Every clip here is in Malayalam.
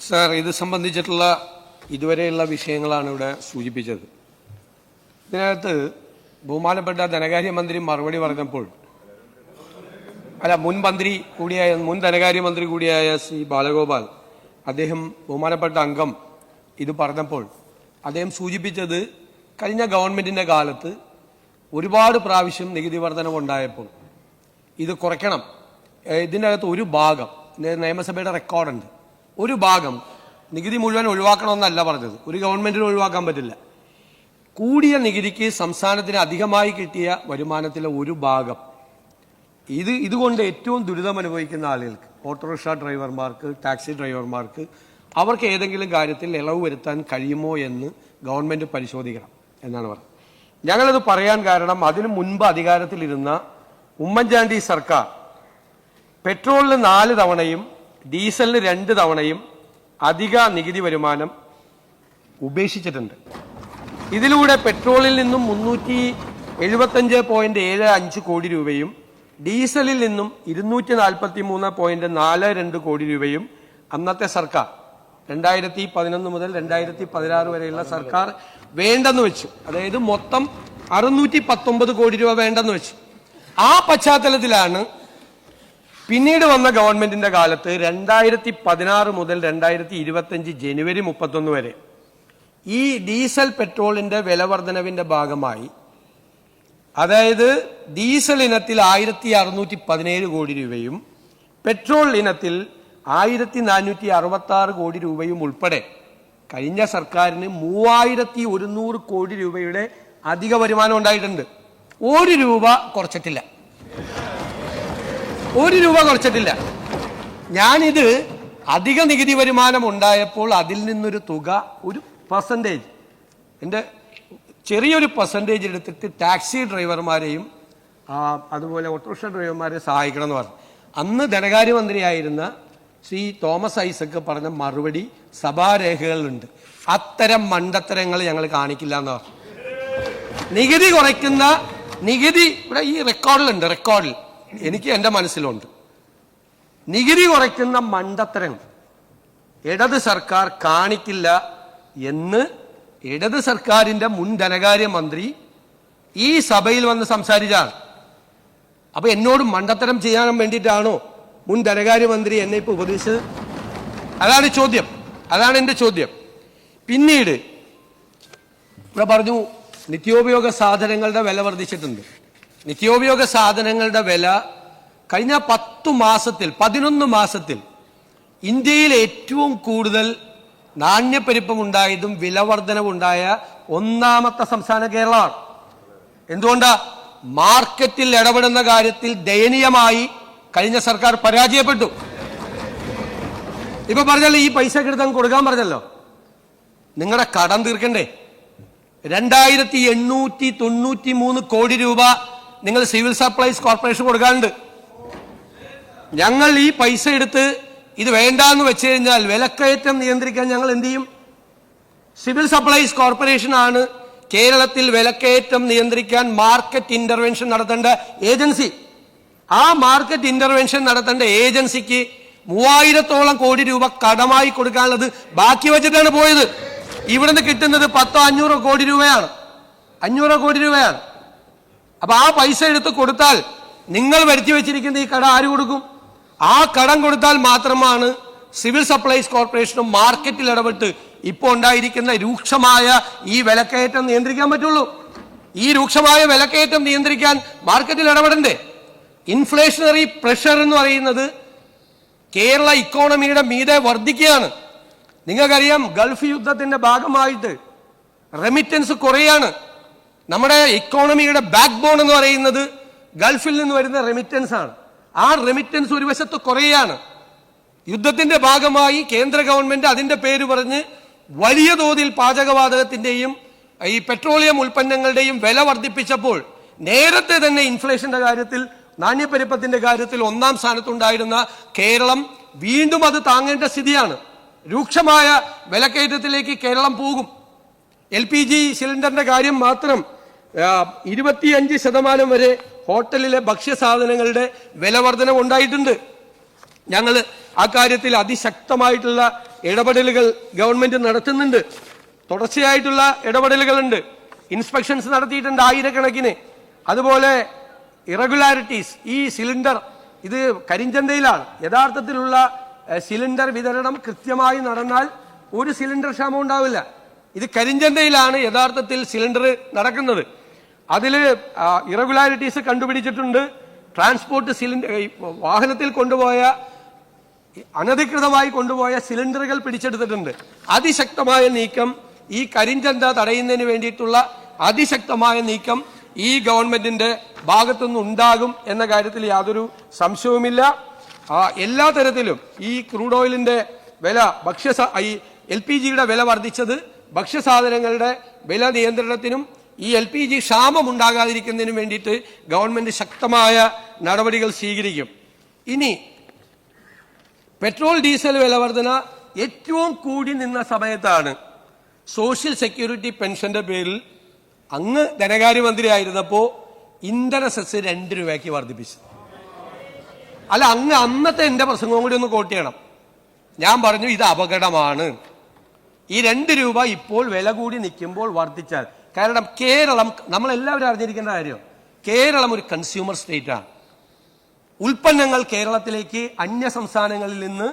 സർ, ഇത് സംബന്ധിച്ചിട്ടുള്ള ഇതുവരെയുള്ള വിഷയങ്ങളാണ് ഇവിടെ സൂചിപ്പിച്ചത്. ഇതിനകത്ത് ബഹുമാനപ്പെട്ട ധനകാര്യമന്ത്രി മറുപടി പറഞ്ഞപ്പോൾ മുൻ ധനകാര്യമന്ത്രി കൂടിയായ ശ്രീ ബാലഗോപാൽ അദ്ദേഹം ബഹുമാനപ്പെട്ട അംഗം ഇത് പറഞ്ഞപ്പോൾ അദ്ദേഹം സൂചിപ്പിച്ചത് കഴിഞ്ഞ ഗവൺമെന്റിന്റെ കാലത്ത് ഒരുപാട് പ്രാവശ്യം നികുതി വർധനവുണ്ടായപ്പോൾ ഇത് കുറയ്ക്കണം, ഇതിനകത്ത് ഒരു ഭാഗം നിയമസഭയുടെ റെക്കോർഡുണ്ട്, ഒരു ഭാഗം നികുതി മുഴുവൻ ഒഴിവാക്കണമെന്നല്ല പറഞ്ഞത്. ഒരു ഗവൺമെന്റിന് ഒഴിവാക്കാൻ പറ്റില്ല. കൂടിയ നികുതിക്ക് സംസ്ഥാനത്തിന് അധികമായി കിട്ടിയ വരുമാനത്തിലെ ഒരു ഭാഗം ഇതുകൊണ്ട് ഏറ്റവും ദുരിതം അനുഭവിക്കുന്ന ആളുകൾക്ക്, ഓട്ടോറിക്ഷ ഡ്രൈവർമാർക്ക്, ടാക്സി ഡ്രൈവർമാർക്ക്, അവർക്ക് ഏതെങ്കിലും കാര്യത്തിൽ ഇളവ് വരുത്താൻ കഴിയുമോ എന്ന് ഗവൺമെന്റ് പരിശോധിക്കണം എന്നാണ് പറഞ്ഞത്. ഞങ്ങളത് പറയാൻ കാരണം അതിനു മുൻപ് അധികാരത്തിലിരുന്ന ഉമ്മൻചാണ്ടി സർക്കാർ പെട്രോളിന് 4 തവണയും ഡീസലിന് 2 തവണയും അധിക നികുതി വരുമാനം ഉപേക്ഷിച്ചിട്ടുണ്ട്. ഇതിലൂടെ പെട്രോളിൽ നിന്നും 375.75 കോടി രൂപയും ഡീസലിൽ നിന്നും 243.42 കോടി രൂപയും അന്നത്തെ സർക്കാർ 2011 മുതൽ 2016 വരെയുള്ള സർക്കാർ വേണ്ടെന്ന് വെച്ചു. അതായത് മൊത്തം 619 കോടി രൂപ വേണ്ടെന്ന് വെച്ചു. ആ പശ്ചാത്തലത്തിലാണ് പിന്നീട് വന്ന ഗവൺമെന്റിന്റെ കാലത്ത് 2016 മുതൽ 2025 ജനുവരി 31 വരെ ഈ ഡീസൽ പെട്രോളിന്റെ വില വർധനവിന്റെ ഭാഗമായി, അതായത് ഡീസൽ ഇനത്തിൽ 1617 കോടി രൂപയും പെട്രോൾ ഇനത്തിൽ 1466 കോടി രൂപയും ഉൾപ്പെടെ കഴിഞ്ഞ സർക്കാരിന് 3100 കോടി രൂപയുടെ അധിക വരുമാനം ഉണ്ടായിട്ടുണ്ട്. 1 രൂപ കുറച്ചിട്ടില്ല, 1 രൂപ കുറച്ചിട്ടില്ല. ഞാനിത് അധിക നികുതി വരുമാനം ഉണ്ടായപ്പോൾ അതിൽ നിന്നൊരു തുക, ഒരു പെർസെൻറ്റേജ്, എൻ്റെ ചെറിയൊരു പെർസെൻറ്റേജ് എടുത്തിട്ട് ടാക്സി ഡ്രൈവർമാരെയും അതുപോലെ ഓട്ടോറിക്ഷ ഡ്രൈവർമാരെ സഹായിക്കണം എന്ന് പറഞ്ഞു. അന്ന് ധനകാര്യമന്ത്രിയായിരുന്ന ശ്രീ തോമസ് ഐസക് പറഞ്ഞ മറുപടി സഭാരേഖകളിലുണ്ട്. അത്തരം മണ്ടത്തരങ്ങൾ ഞങ്ങൾ കാണിക്കില്ല എന്ന് പറഞ്ഞു. നികുതി കുറയ്ക്കുന്ന നികുതി ഇവിടെ ഈ റെക്കോർഡിലുണ്ട്, റെക്കോർഡിൽ എനിക്ക് എൻ്റെ മനസ്സിലുണ്ട്. നികുതി കുറയ്ക്കുന്ന മണ്ടത്തരം ഇടത് സർക്കാർ കാണിക്കില്ല എന്ന് ഇടത് സർക്കാരിന്റെ മുൻ ധനകാര്യമന്ത്രി ഈ സഭയിൽ വന്ന് സംസാരിച്ചാണ്. അപ്പൊ എന്നോട് മണ്ടത്തരം ചെയ്യാൻ വേണ്ടിയിട്ടാണോ മുൻ ധനകാര്യമന്ത്രി എന്നെ ഇപ്പൊ ഉപദേശിച്ചത്? അതാണ് ചോദ്യം, അതാണ് എന്റെ ചോദ്യം. പിന്നീട് ഇവിടെ പറഞ്ഞു നിത്യോപയോഗ സാധനങ്ങളുടെ വില വർദ്ധിച്ചിട്ടുണ്ട്. നിത്യോപയോഗ സാധനങ്ങളുടെ വില കഴിഞ്ഞ 11 മാസത്തിൽ ഇന്ത്യയിൽ ഏറ്റവും കൂടുതൽ നാണ്യപ്പെരുപ്പമുണ്ടായതും വില വർധനവുണ്ടായ 1ാമത്തെ സംസ്ഥാനം കേരളമാണ്. എന്തുകൊണ്ടാ? മാർക്കറ്റിൽ ഇടപെടുന്ന കാര്യത്തിൽ ദയനീയമായി കഴിഞ്ഞ സർക്കാർ പരാജയപ്പെട്ടു. ഇപ്പൊ പറഞ്ഞല്ലോ ഈ പൈസ എടുത്താൽ കൊടുക്കാൻ പറഞ്ഞല്ലോ, നിങ്ങളുടെ കടം തീർക്കണ്ടേ? 2893 കോടി രൂപ നിങ്ങൾ സിവിൽ സപ്ലൈസ് കോർപ്പറേഷൻ കൊടുക്കാനുണ്ട്. ഞങ്ങൾ ഈ പൈസ എടുത്ത് ഇത് വേണ്ടാന്ന് വെച്ച് കഴിഞ്ഞാൽ വിലക്കയറ്റം നിയന്ത്രിക്കാൻ ഞങ്ങൾ എന്ത് ചെയ്യും? സിവിൽ സപ്ലൈസ് കോർപ്പറേഷൻ ആണ് കേരളത്തിൽ വിലക്കയറ്റം നിയന്ത്രിക്കാൻ മാർക്കറ്റ് ഇന്റർവെൻഷൻ നടത്തേണ്ട ഏജൻസി. ആ മാർക്കറ്റ് ഇന്റർവെൻഷൻ നടത്തേണ്ട ഏജൻസിക്ക് 3000-ഓളം കോടി രൂപ കടമായി കൊടുക്കാനുള്ളത് ബാക്കി വെച്ചിട്ടാണ് പോയത്. ഇവിടുന്ന് കിട്ടുന്നത് 100-500 കോടി രൂപയാണ്, 500 കോടി രൂപയാണ്. അപ്പൊ ആ പൈസ എടുത്ത് കൊടുത്താൽ നിങ്ങൾ വരുത്തി വെച്ചിരിക്കുന്ന ഈ കട ആര് കൊടുക്കും? ആ കടം കൊടുത്താൽ മാത്രമാണ് സിവിൽ സപ്ലൈസ് കോർപ്പറേഷനും മാർക്കറ്റിൽ ഇടപെട്ട് ഇപ്പോൾ ഉണ്ടായിരിക്കുന്ന രൂക്ഷമായ ഈ വിലക്കയറ്റം നിയന്ത്രിക്കാൻ പറ്റുള്ളൂ. ഈ രൂക്ഷമായ വിലക്കയറ്റം നിയന്ത്രിക്കാൻ മാർക്കറ്റിൽ ഇടപെടണ്ടേ? ഇൻഫ്ലേഷണറി പ്രഷർ എന്ന് പറയുന്നത് കേരള ഇക്കോണമിയുടെ മീതെ വർദ്ധിക്കുകയാണ്. നിങ്ങൾക്കറിയാം, ഗൾഫ് യുദ്ധത്തിന്റെ ഭാഗമായിട്ട് റെമിറ്റൻസ് കുറയാണ്. നമ്മുടെ ഇക്കോണമിയുടെ ബാക്ക് ബോൺ എന്ന് പറയുന്നത് ഗൾഫിൽ നിന്ന് വരുന്ന റെമിറ്റൻസ് ആണ്. ആ റെമിറ്റൻസ് ഒരു വശത്ത് കുറയാണ്. യുദ്ധത്തിന്റെ ഭാഗമായി കേന്ദ്ര ഗവൺമെന്റ് അതിന്റെ പേര് പറഞ്ഞ് വലിയ തോതിൽ പാചകവാതകത്തിന്റെയും ഈ പെട്രോളിയം ഉൽപ്പന്നങ്ങളുടെയും വില വർദ്ധിപ്പിച്ചപ്പോൾ നേരത്തെ തന്നെ ഇൻഫ്ലേഷന്റെ കാര്യത്തിൽ, നാണ്യപ്പെരുപ്പത്തിന്റെ കാര്യത്തിൽ 1ാം സ്ഥാനത്തുണ്ടായിരുന്ന കേരളം വീണ്ടും അത് താങ്ങേണ്ട സ്ഥിതിയാണ്. രൂക്ഷമായ വിലക്കയറ്റത്തിലേക്ക് കേരളം പോകും. LPG സിലിണ്ടറിന്റെ കാര്യം മാത്രം 25% വരെ ഹോട്ടലിലെ ഭക്ഷ്യസാധനങ്ങളുടെ വില വർധന ഉണ്ടായിട്ടുണ്ട്. ഞങ്ങൾ ആ കാര്യത്തിൽ അതിശക്തമായിട്ടുള്ള ഇടപെടലുകൾ ഗവൺമെന്റ് നടത്തുന്നുണ്ട്. തുടർച്ചയായിട്ടുള്ള ഇടപെടലുകളുണ്ട്. ഇൻസ്പെക്ഷൻസ് നടത്തിയിട്ടുണ്ട് ആയിരക്കണക്കിന്. അതുപോലെ ഇറഗുലാരിറ്റീസ്, ഈ സിലിണ്ടർ ഇത് കരിഞ്ചന്തയിലാണ്. യഥാർത്ഥത്തിലുള്ള സിലിണ്ടർ വിതരണം കൃത്യമായി നടന്നാൽ ഒരു സിലിണ്ടർ ക്ഷാമം ഉണ്ടാവില്ല. ഇത് കരിഞ്ചന്തയിലാണ് യഥാർത്ഥത്തിൽ സിലിണ്ടർ നടക്കുന്നത്. അതിൽ ഇറഗുലാരിറ്റീസ് കണ്ടുപിടിച്ചിട്ടുണ്ട്. ട്രാൻസ്പോർട്ട് സിലിണ്ടർ വാഹനത്തിൽ കൊണ്ടുപോയ അനധികൃതമായി കൊണ്ടുപോയ സിലിണ്ടറുകൾ പിടിച്ചെടുത്തിട്ടുണ്ട്. അതിശക്തമായ നീക്കം, ഈ കരിഞ്ചന്ത തടയുന്നതിന് വേണ്ടിയിട്ടുള്ള അതിശക്തമായ നീക്കം ഈ ഗവൺമെന്റിന്റെ ഭാഗത്തുനിന്ന് ഉണ്ടാകും എന്ന കാര്യത്തിൽ യാതൊരു സംശയവുമില്ല. എല്ലാ തരത്തിലും ഈ ക്രൂഡ് ഓയിലിന്റെ വില, ഈ LPGയുടെ വില വർദ്ധിച്ചത് ഭക്ഷ്യസാധനങ്ങളുടെ വില നിയന്ത്രണത്തിനും ഈ LPG ക്ഷാമം ഉണ്ടാകാതിരിക്കുന്നതിനും വേണ്ടിയിട്ട് ഗവൺമെന്റ് ശക്തമായ നടപടികൾ സ്വീകരിക്കും. ഇനി പെട്രോൾ ഡീസൽ വില വർധന ഏറ്റവും കൂടി നിന്ന സമയത്താണ് സോഷ്യൽ സെക്യൂരിറ്റി പെൻഷന്റെ പേരിൽ അങ്ങ് ധനകാര്യമന്ത്രി ആയിരുന്നപ്പോൾ ഇന്ധന സെസ് 2 രൂപയ്ക്ക് വർദ്ധിപ്പിച്ചു. അല്ല, അങ്ങ് അന്നത്തെ എന്റെ പ്രസംഗവും കൂടി ഒന്ന് കോട്ട് ചെയ്യണം. ഞാൻ പറഞ്ഞു ഇത് അപകടമാണ്. ഈ 2 രൂപ ഇപ്പോൾ വില കൂടി നിൽക്കുമ്പോൾ വർദ്ധിച്ചാൽ, കാരണം കേരളം, നമ്മളെല്ലാവരും അറിഞ്ഞിരിക്കേണ്ട കാര്യം, കേരളം ഒരു കൺസ്യൂമർ സ്റ്റേറ്റ് ആണ്. ഉൽപ്പന്നങ്ങൾ കേരളത്തിലേക്ക് അന്യ സംസ്ഥാനങ്ങളിൽ നിന്ന്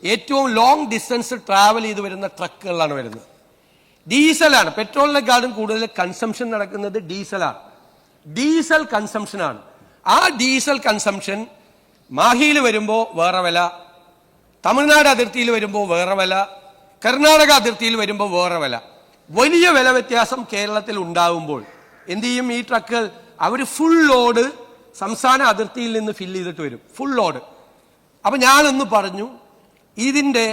ഏറ്റവും ലോങ് ഡിസ്റ്റൻസ് ട്രാവൽ ചെയ്ത് വരുന്ന ട്രക്കുകളിലാണ് വരുന്നത്. ഡീസലാണ്. പെട്രോളിനെക്കാളും കൂടുതൽ കൺസംഷൻ നടക്കുന്നത് ഡീസലാണ്. ഡീസൽ കൺസംഷനാണ്. ആ ഡീസൽ കൺസംഷൻ മാഹിയിൽ വരുമ്പോൾ വേറെ വില, തമിഴ്നാട് അതിർത്തിയിൽ വരുമ്പോൾ വേറെ വില, കർണാടക അതിർത്തിയിൽ വരുമ്പോൾ വേറെ വില. വലിയ വില വ്യത്യാസം കേരളത്തിൽ ഉണ്ടാകുമ്പോൾ എന്ത് ചെയ്യും? ഈ ട്രക്കുകൾ അവർ ഫുൾ ലോഡ് സംസ്ഥാന അതിർത്തിയിൽ നിന്ന് ഫില്ല് ചെയ്തിട്ട് വരും, ഫുൾ ലോഡ്. അപ്പൊ ഞാനൊന്ന് പറഞ്ഞു, ഇതിന്റെ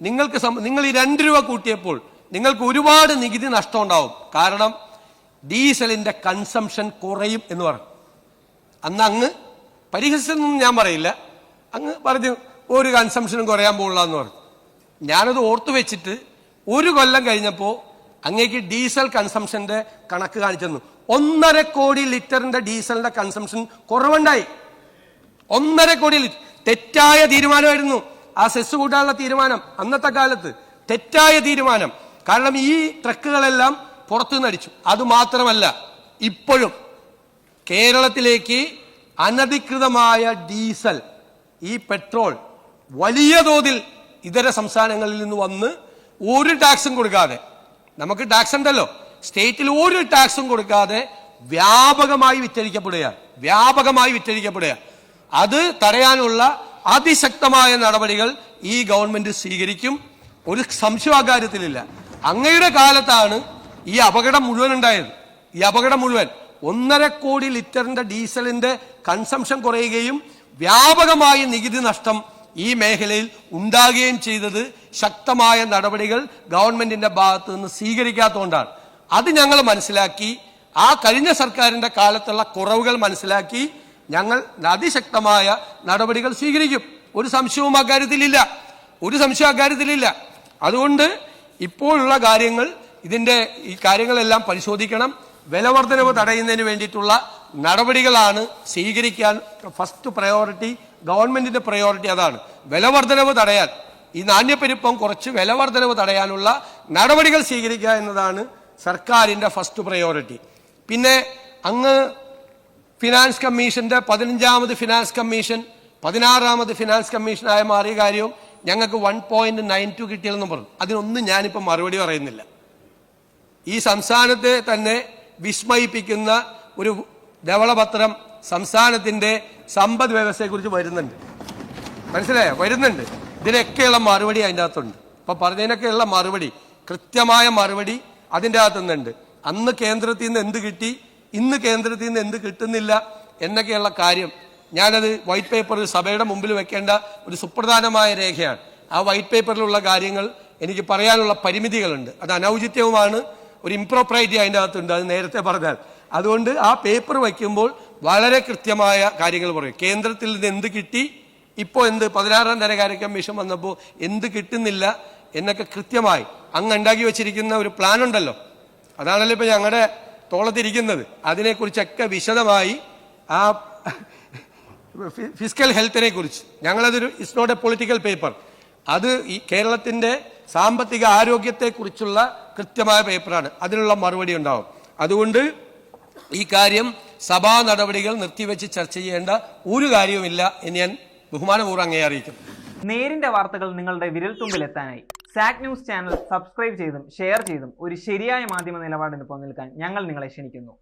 നിങ്ങൾ ഈ 2 രൂപ കൂട്ടിയപ്പോൾ നിങ്ങൾക്ക് ഒരുപാട് നികുതി നഷ്ടം ഉണ്ടാവും. കാരണം ഡീസലിന്റെ കൺസംഷൻ കുറയും എന്ന് പറഞ്ഞു. അന്ന് അങ്ങ് പരിഹസിച്ചൊന്നും ഞാൻ പറയില്ല, അങ്ങ് പറഞ്ഞു ഒരു കൺസംഷനും കുറയാൻ പോകില്ല എന്ന് പറഞ്ഞു. ഞാനത് ഓർത്തു വെച്ചിട്ട് 1 കൊല്ലം കഴിഞ്ഞപ്പോൾ അങ്ങേക്ക് ഡീസൽ കൺസംഷന്റെ കണക്ക് കാണിച്ചെന്നു. 1.5 കോടി ലിറ്ററിന്റെ ഡീസലിന്റെ കൺസംഷൻ കുറവുണ്ടായി. 1.5 കോടി ലിറ്റർ. തെറ്റായ തീരുമാനമായിരുന്നു ആ സെസ് കൂട്ടാനുള്ള തീരുമാനം. അന്നത്തെ കാലത്ത് തെറ്റായ തീരുമാനം. കാരണം ഈ ട്രക്കുകളെല്ലാം പുറത്തുനിന്ന് അടിച്ചു. അതുമാത്രമല്ല, ഇപ്പോഴും കേരളത്തിലേക്ക് അനധികൃതമായ ഡീസൽ, ഈ പെട്രോൾ വലിയ തോതിൽ ഇതര സംസ്ഥാനങ്ങളിൽ നിന്ന് വന്ന് ഒരു ടാക്സും കൊടുക്കാതെ, നമുക്ക് ടാക്സ് ഉണ്ടല്ലോ, സ്റ്റേറ്റിൽ ഒരു ടാക്സും കൊടുക്കാതെ വ്യാപകമായി വിറ്റഴിക്കപ്പെടുക. അത് തടയാനുള്ള അതിശക്തമായ നടപടികൾ ഈ ഗവൺമെന്റ് സ്വീകരിക്കും. ഒരു സംശയം അക്കാര്യത്തിലില്ല. അങ്ങയുടെ കാലത്താണ് ഈ അപകടം മുഴുവൻ ഉണ്ടായത്. ഈ അപകടം മുഴുവൻ 1.5 കോടി ലിറ്ററിന്റെ ഡീസലിന്റെ കൺസംഷൻ കുറയുകയും വ്യാപകമായ നികുതി നഷ്ടം ഈ മേഖലയിൽ ഉണ്ടാകുകയും ചെയ്തത് ശക്തമായ നടപടികൾ ഗവൺമെന്റിന്റെ ഭാഗത്ത് നിന്ന് സ്വീകരിക്കാത്തതുകൊണ്ടാണ്. അത് ഞങ്ങൾ മനസ്സിലാക്കി, ആ കഴിഞ്ഞ സർക്കാരിന്റെ കാലത്തുള്ള കുറവുകൾ മനസ്സിലാക്കി ഞങ്ങൾ അതിശക്തമായ നടപടികൾ സ്വീകരിക്കും. ഒരു സംശയവും അക്കാര്യത്തിലില്ല. അതുകൊണ്ട് ഇപ്പോഴുള്ള കാര്യങ്ങൾ, ഈ കാര്യങ്ങളെല്ലാം പരിശോധിക്കണം. വിലവർദ്ധനവ് തടയുന്നതിന് വേണ്ടിയിട്ടുള്ള നടപടികളാണ് സ്വീകരിക്കാൻ ഫസ്റ്റ് പ്രയോറിറ്റി. ഗവൺമെന്റിന്റെ പ്രയോറിറ്റി അതാണ്. വിലവർദ്ധനവ് തടയാൻ, ഈ നാണ്യപ്പെരുപ്പം കുറച്ച് വിലവർദ്ധനവ് തടയാനുള്ള നടപടികൾ സ്വീകരിക്കുക എന്നതാണ് സർക്കാരിന്റെ ഫസ്റ്റ് പ്രയോറിറ്റി. പിന്നെ അങ്ങ് ഫിനാൻസ് കമ്മീഷന്റെ 15ാമത് ഫിനാൻസ് കമ്മീഷൻ 16ാമത് ഫിനാൻസ് കമ്മീഷനായി മാറിയ കാര്യവും ഞങ്ങൾക്ക് 1.92 കിട്ടിയെന്ന് പറഞ്ഞു. അതിനൊന്നും ഞാനിപ്പോൾ മറുപടി പറയുന്നില്ല. ഈ സംസ്ഥാനത്തെ തന്നെ വിസ്മയിപ്പിക്കുന്ന ഒരു ധവളപത്രം സംസ്ഥാനത്തിന്റെ സമ്പദ് വ്യവസ്ഥയെക്കുറിച്ച് വരുന്നുണ്ട്. മനസ്സിലായോ? വരുന്നുണ്ട്. ഇതിനൊക്കെയുള്ള മറുപടി അതിൻ്റെ അകത്തുണ്ട്. അപ്പൊ പറഞ്ഞതിനൊക്കെയുള്ള മറുപടി, കൃത്യമായ മറുപടി അതിൻ്റെ അകത്തുനിന്നുണ്ട്. അന്ന് കേന്ദ്രത്തിൽ നിന്ന് എന്ത് കിട്ടി, ഇന്ന് കേന്ദ്രത്തിൽ നിന്ന് എന്ത് കിട്ടുന്നില്ല എന്നൊക്കെയുള്ള കാര്യം ഞാനത് വൈറ്റ് പേപ്പറിൽ സഭയുടെ മുമ്പിൽ വെക്കേണ്ട ഒരു സുപ്രധാനമായ രേഖയാണ്. ആ വൈറ്റ് പേപ്പറിലുള്ള കാര്യങ്ങൾ എനിക്ക് പറയാനുള്ള പരിമിതികളുണ്ട്. അത് അനൗചിത്യവുമാണ്, ഒരു ഇംപ്രോപ്രൈറ്റി അതിൻ്റെ അകത്തുണ്ട്, അത് നേരത്തെ പറഞ്ഞാൽ. അതുകൊണ്ട് ആ പേപ്പർ വയ്ക്കുമ്പോൾ വളരെ കൃത്യമായ കാര്യങ്ങൾ പറയും. കേന്ദ്രത്തിൽ നിന്ന് എന്ത് കിട്ടി, ഇപ്പോൾ എന്ത് 16ാം ധനകാര്യ കമ്മീഷൻ വന്നപ്പോൾ എന്ത് കിട്ടുന്നില്ല എന്നൊക്കെ കൃത്യമായി അങ്ങ് ഉണ്ടാക്കി വെച്ചിരിക്കുന്ന ഒരു പ്ലാൻ ഉണ്ടല്ലോ, അതാണല്ലോ ഇപ്പൊ ഞങ്ങളുടെ തോളത്തിരിക്കുന്നത്. അതിനെക്കുറിച്ചൊക്കെ വിശദമായി ആ ഫിസിക്കൽ ഹെൽത്തിനെ കുറിച്ച് ഞങ്ങളതൊരു it's not a political paper, അത് ഈ കേരളത്തിൻ്റെ സാമ്പത്തിക ആരോഗ്യത്തെക്കുറിച്ചുള്ള കൃത്യമായ പേപ്പറാണ്. അതിനുള്ള മറുപടി ഉണ്ടാവും. അതുകൊണ്ട് ഈ കാര്യം സഭാ നടപടികൾ നിർത്തിവെച്ച് ചർച്ച ചെയ്യേണ്ട ഒരു കാര്യവുമില്ല എന്ന് ഞാൻ ബഹുമാനപൂർവ്വം അങ്ങേ അറിയിക്കുന്നു. നേരിന്റെ വാർത്തകൾ നിങ്ങളുടെ വിരൽത്തുമ്പിൽ എത്താനായി സാക് ന്യൂസ് ചാനൽ സബ്സ്ക്രൈബ് ചെയ്തും ഷെയർ ചെയ്തും ഒരു ശരിയായ മാധ്യമ നിലപാടിന് നിൽക്കാൻ ഞങ്ങൾ നിങ്ങളെ ക്ഷണിക്കുന്നു.